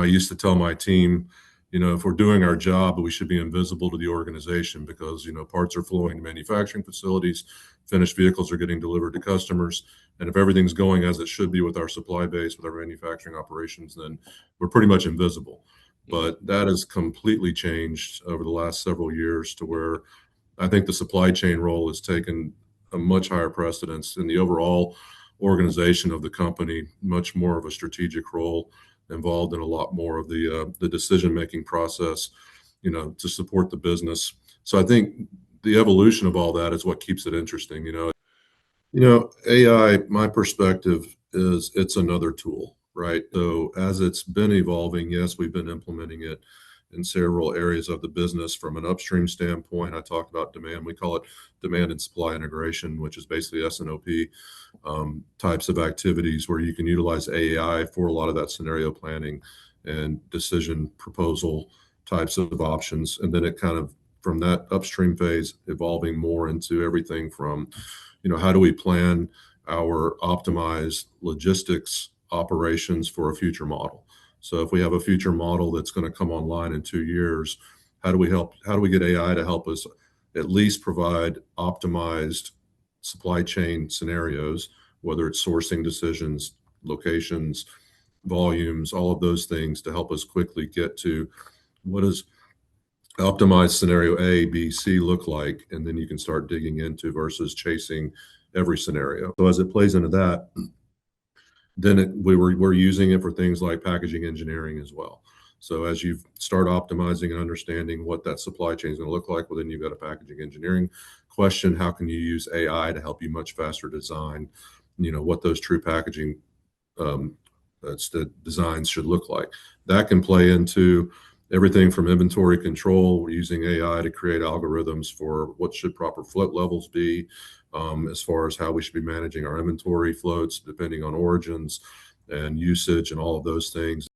I used to tell my team, if we're doing our job, we should be invisible to the organization because, parts are flowing to manufacturing facilities, finished vehicles are getting delivered to customers. And if everything's going as it should be with our supply base, with our manufacturing operations, then we're pretty much invisible. But that has completely changed over the last several years to where I think the supply chain role has taken a much higher precedence in the overall organization of the company, much more of a strategic role, involved in a lot more of the decision making process, to support the business. So I think the evolution of all that is what keeps it interesting. AI, my perspective is it's another tool, right? So as it's been evolving, yes, we've been implementing it in several areas of the business. From an upstream standpoint, I talked about demand. We call it demand and supply integration, which is basically S&OP types of activities where you can utilize AI for a lot of that scenario planning and decision proposal types of options. And then it kind of, from that upstream phase, evolving more into everything from, how do we plan our optimized logistics operations for a future model? So if we have a future model that's going to come online in 2 years, how do we get AI to help us at least provide optimized supply chain scenarios, whether it's sourcing decisions, locations, volumes, all of those things to help us quickly get to what does optimized scenario A, B, C look like, and then you can start digging into versus chasing every scenario. So as it plays into that, then we're using it for things like packaging engineering as well. So as you start optimizing and understanding what that supply chain is going to look like, well, then you've got a packaging engineering question. How can you use AI to help you much faster design, what those true packaging that's the designs should look like? That can play into everything from inventory control. We're using AI to create algorithms for what should proper float levels be, as far as how we should be managing our inventory floats, depending on origins and usage and all of those things.